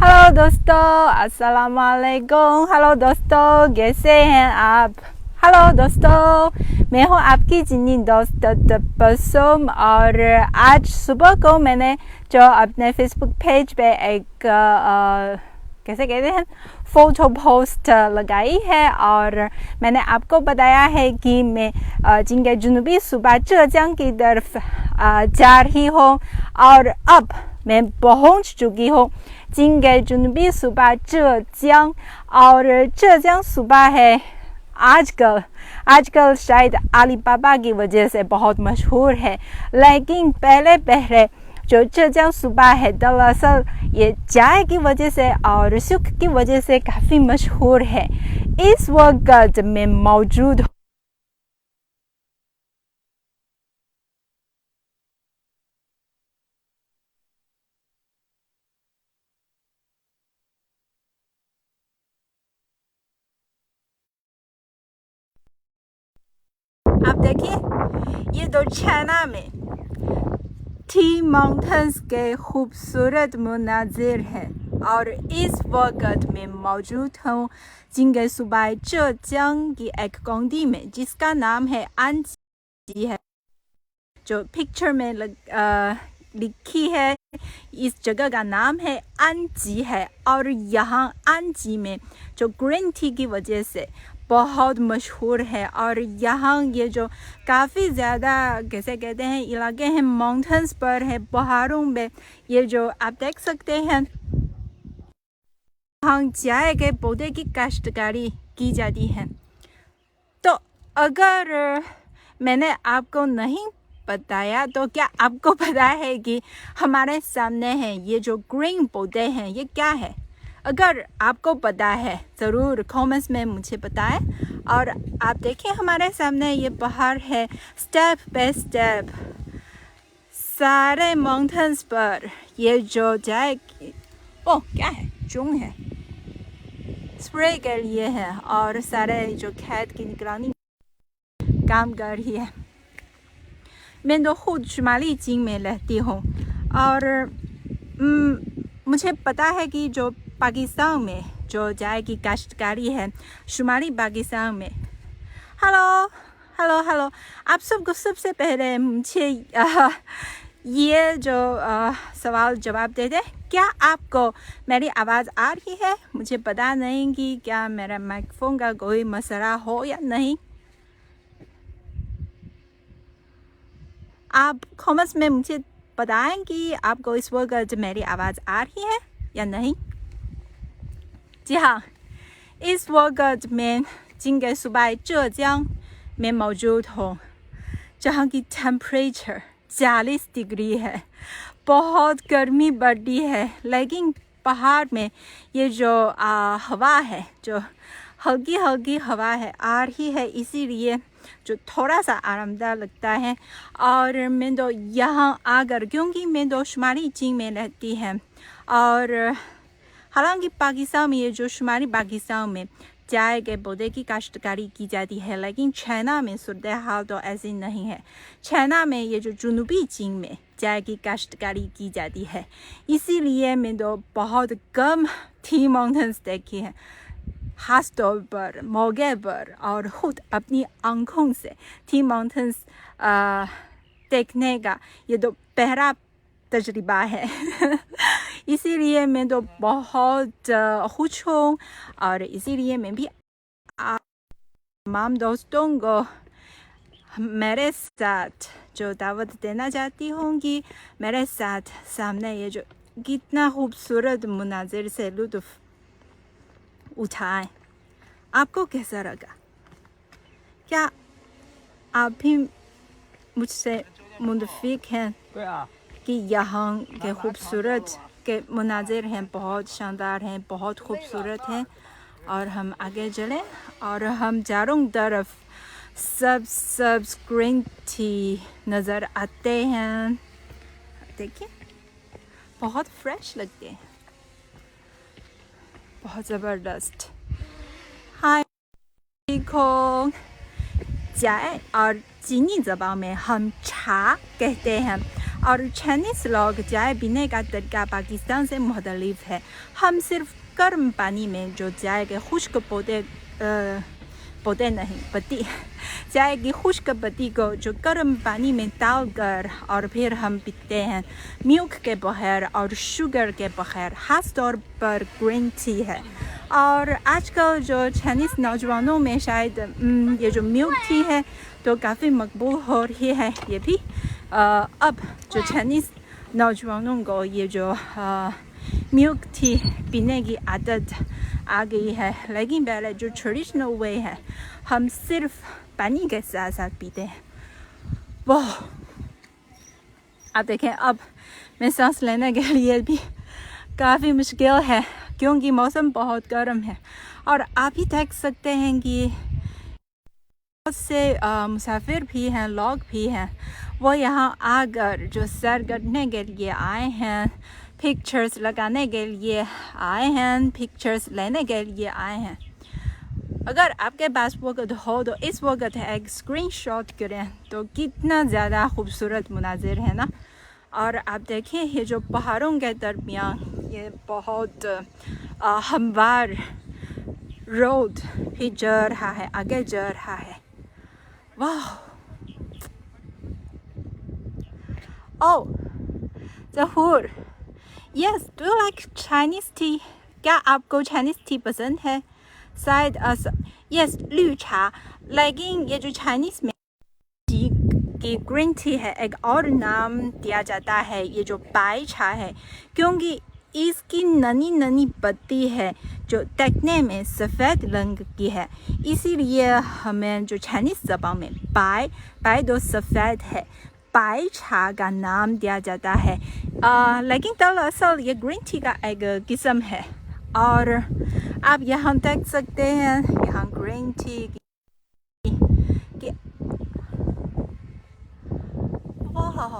Hello दोस्तों, अस्सलाम वालेकुम। हेलो दोस्तों, कैसे हैं आप? हेलो दोस्तों, मैं हूँ आपकी चीनी दोस्त तबसुम। और आज सुबह को मैंने जो अपने फेसबुक पेज पे एक कैसे कहते हैं फ़ोटो पोस्ट लगाई है और मैंने आपको बताया है कि मैं चीन जुनूबी सूबा ज़ेजियांग की तरफ जा रही हूँ और अब मैं पहुँच चुकी हूँ चीन के जुनूबी सूबा ज़ेजियांग। और ज़ेजियांग सूबा है आजकल शायद अलीबाबा की वजह से बहुत मशहूर है, लेकिन पहले जो ज़ेजियांग सूबा है दरअसल ये चाय की वजह से और सुख की वजह से काफ़ी मशहूर है। इस वक्त मैं मौजूद आप देखिए ये तो चाइना में टी माउंटेन्स के खूबसूरत मनाजिर है और इस वक्त मैं मौजूद हूँ चीन के सूबा ज़ेजियांग की एक काउंटी में जिसका नाम है आनजी है, जो पिक्चर में लिखी है। इस जगह का नाम है आनजी है और यहाँ आनजी में जो ग्रीन टी की वजह से बहुत मशहूर है। और यहाँ ये जो काफ़ी ज़्यादा कैसे कहते हैं इलाके हैं माउंटेन्स पर है, पहाड़ों में ये जो आप देख सकते हैं यहाँ चाय के पौधे की काश्तकारी की जाती है। तो अगर मैंने आपको नहीं बताया तो क्या आपको पता है कि हमारे सामने है ये जो ग्रीन पौधे हैं ये क्या है? अगर आपको पता है ज़रूर कमेंट्स में मुझे बताएं। और आप देखिए हमारे सामने ये पहाड़ है, स्टेप बाय स्टेप सारे माउंटेन्स पर ये जो जाए क्या है चुंग है स्प्रे के लिए है और सारे जो खेत की निगरानी काम कर रही है। मैं तो खुद शुमाली चीन में रहती हूँ और मुझे पता है कि जो पाकिस्तान में जो चाय की काश्तकारी है शुमाली पाकिस्तान में। हेलो आप सबको सबसे पहले मुझे ये जो सवाल जवाब दे दे, क्या आपको मेरी आवाज़ आ रही है? मुझे पता नहीं कि क्या मेरा माइक्रोफोन का कोई मसला हो या नहीं। आप कमेंट्स में मुझे बताएं कि आपको इस वक्त मेरी आवाज़ आ रही है या नहीं। जी हाँ, इस वक्त मैं चीन के सूबा ज़ेजियांग में मौजूद हूँ जहाँ की टेम्परेचर 40 डिग्री है। बहुत गर्मी बढ़ी है, लेकिन पहाड़ में ये जो हवा है, जो हल्की हवा है आ रही है, इसीलिए जो थोड़ा सा आरामदायक लगता है। और मैं तो यहाँ आकर, क्योंकि मैं तो शुमाली चीन में रहती है और हालांकि पाकिस्तान में ये जो शुमाली पाकिस्तान में चाय के पौधे की काश्तकारी की जाती है, लेकिन चाइना में सूरत हाल तो ऐसी नहीं है। चाइना में ये जो जुनूबी चीन में चाय की काश्तकारी की जाती है, इसीलिए मैं तो बहुत कम टी माउंटेन्स देखी है खास तौर पर मौके पर, और ख़ुद अपनी आँखों से टी माउंटेन्स देखने का ये तो पहला तजर्बा है। इसीलिए मैं तो बहुत खुश हूँ और इसीलिए मैं भी तमाम दोस्तों को मेरे साथ जो दावत देना चाहती हूँ कि मेरे साथ सामने ये जो कितना खूबसूरत मुनाजिर से लुत्फ़ उठाएं। आपको कैसा लगा? क्या आप भी मुझसे मुतफिक हैं कि यहाँ के खूबसूरत के मुनाजिर हैं, बहुत शानदार हैं, बहुत खूबसूरत हैं। और हम आगे चलें और हम चारों तरफ सब ग्रीन टी नज़र आते हैं। देखिए बहुत फ्रेश लगते हैं, बहुत ज़बरदस्त। हाय देखो, चाय और चीनी ज़बान में हम चा कहते हैं और चाइनीज़ लोग चाय पीने का तरीका पाकिस्तान से मुख्तलिफ है। हम सिर्फ गर्म पानी में जो चाय के खुश्क पत्ती चाय की खुश्क पत्ती को जो गर्म पानी में डालकर और फिर हम पीते हैं, मिल्क के बगैर और शुगर के बगैर, ख़ास तौर पर ग्रीन टी है। और आजकल जो चाइनीज़ नौजवानों में शायद ये जो मिल्क टी है तो काफ़ी मकबूल हो रही है। ये भी अब जो चाइनीज़ नौजवानों को ये जो मिल्क टी पीने की आदत आ गई है, लेकिन पहले जो ट्रेडिशनल वे है हम सिर्फ पानी के साथ साथ पीते हैं। वो आप देखें, अब मैं सांस लेने के लिए भी काफ़ी मुश्किल है क्योंकि मौसम बहुत गर्म है। और आप ही देख सकते हैं कि बहुत से मुसाफिर भी हैं, लोग भी हैं, वो यहाँ आकर जो सैर करने के लिए आए हैं, पिक्चर्स लगाने के लिए आए हैं, पिक्चर्स लेने के लिए आए हैं। अगर आपके पास वक्त हो तो इस वक्त एक स्क्रीनशॉट करें तो कितना ज़्यादा खूबसूरत मुनाजिर है ना। और आप देखिए ये जो पहाड़ों के दरमियान ये बहुत हमवार रोड भी जा रहा है, आगे जा रहा है। वाह! Oh, Zahoor, yes, do you like Chinese tea? क्या आपको चाइनीज़ टी पसंद है? शायद यस, लू चा, लेकिन ये जो चाइनीज़ में की ग्रीन टी है, एक और नाम दिया जाता है ये जो पाई चा है, क्योंकि इसकी ननी ननी पत्ती है जो देखने में सफ़ेद रंग की है, इसीलिए हमें जो चाइनीज़ ज़बान में पाई दो सफ़ेद है, पाई चा का नाम दिया जाता है। लेकिन दरअसल ये ग्रीन टी का एक किस्म है। और आप यहाँ देख सकते हैं, यहाँ ग्रीन टी की वाह,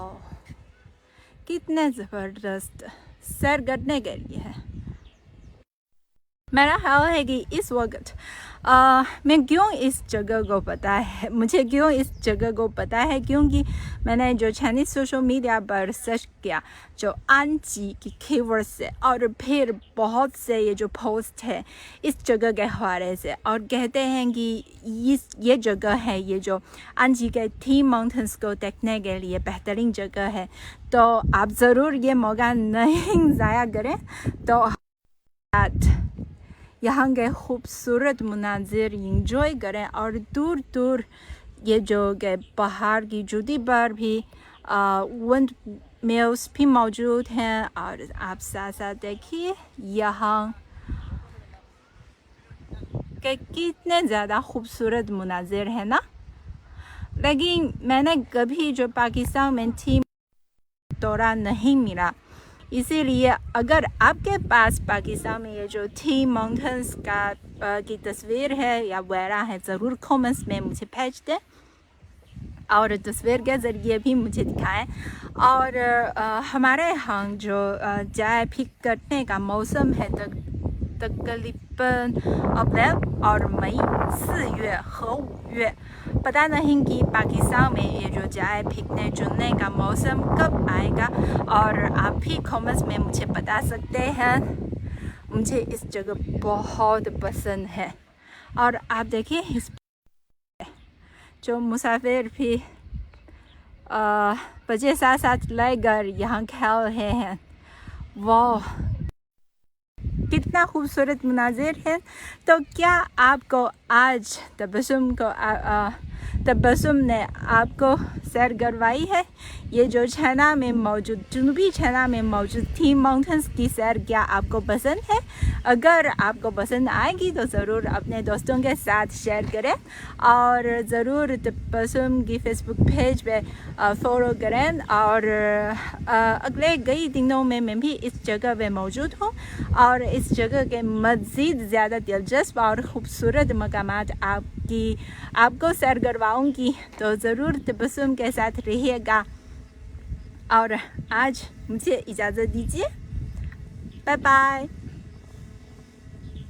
कितने ज़बरदस्त सैर करने के लिए है। मेरा ख्याल है कि इस वक्त मैं क्यों इस जगह को पता है, मुझे क्यों इस जगह को पता है, क्योंकि मैंने जो चाइनीज़ सोशल मीडिया पर सर्च किया जो आंजी की कीवर्ड से, और फिर बहुत से ये जो पोस्ट है इस जगह के हवाले से, और कहते हैं कि ये जगह है, ये जो आंजी के टी माउंटेन्स को देखने के लिए बेहतरीन जगह है। तो आप ज़रूर ये मौका नहीं ज़ाया करें, तो यहाँ के खूबसूरत मुनाजिर इंजॉय करें। और दूर दूर ये जो के पहाड़ की चोटी पर भी विंड मिल्स भी मौजूद हैं। और आप साथ साथ देखिए यहाँ के कितने ज़्यादा खूबसूरत मुनाजिर है ना। लेकिन मैंने कभी जो पाकिस्तान में थी दौरा नहीं मिला, इसीलिए अगर आपके पास पाकिस्तान में ये जो टी माउंटेन्स की तस्वीर है या वगैरह है, ज़रूर कमेंट्स में मुझे भेज दें और तस्वीर के ज़रिए भी मुझे दिखाएं। और हमारे यहाँ जो चाय पिक करने का मौसम है तकरीबन अप्रैल और मई, 4月和5月। पता नहीं कि पाकिस्तान में ये जो चाय पिकने चुनने का मौसम कब आएगा, और आप भी कमेंट्स में मुझे बता सकते हैं। मुझे इस जगह बहुत पसंद है। और आप देखिए इस जो मुसाफिर भी बच्चे साथ साथ लेकर यहाँ खेल रहे हैं, वाह कितना खूबसूरत मुनाजिर है। तो क्या आपको आज तबसुम ने आपको सैर करवाई है? ये जो चाइना में मौजूद, जनूबी चाइना में मौजूद टी माउंटेन्स की सैर क्या आपको पसंद है? अगर आपको पसंद आएगी तो ज़रूर अपने दोस्तों के साथ शेयर करें, और ज़रूर तबसुम की फेसबुक पेज पे फॉलो करें। और अगले कई दिनों में मैं भी इस जगह पे मौजूद हूँ, और इस जगह के मज़ीद ज़्यादा दिलचस्प और ख़ूबसूरत मकामात आपको सैर करवाऊँगी, तो ज़रूर तबसुम के साथ रहिएगा। और आज मुझे इजाज़त दीजिए, बाय बाय।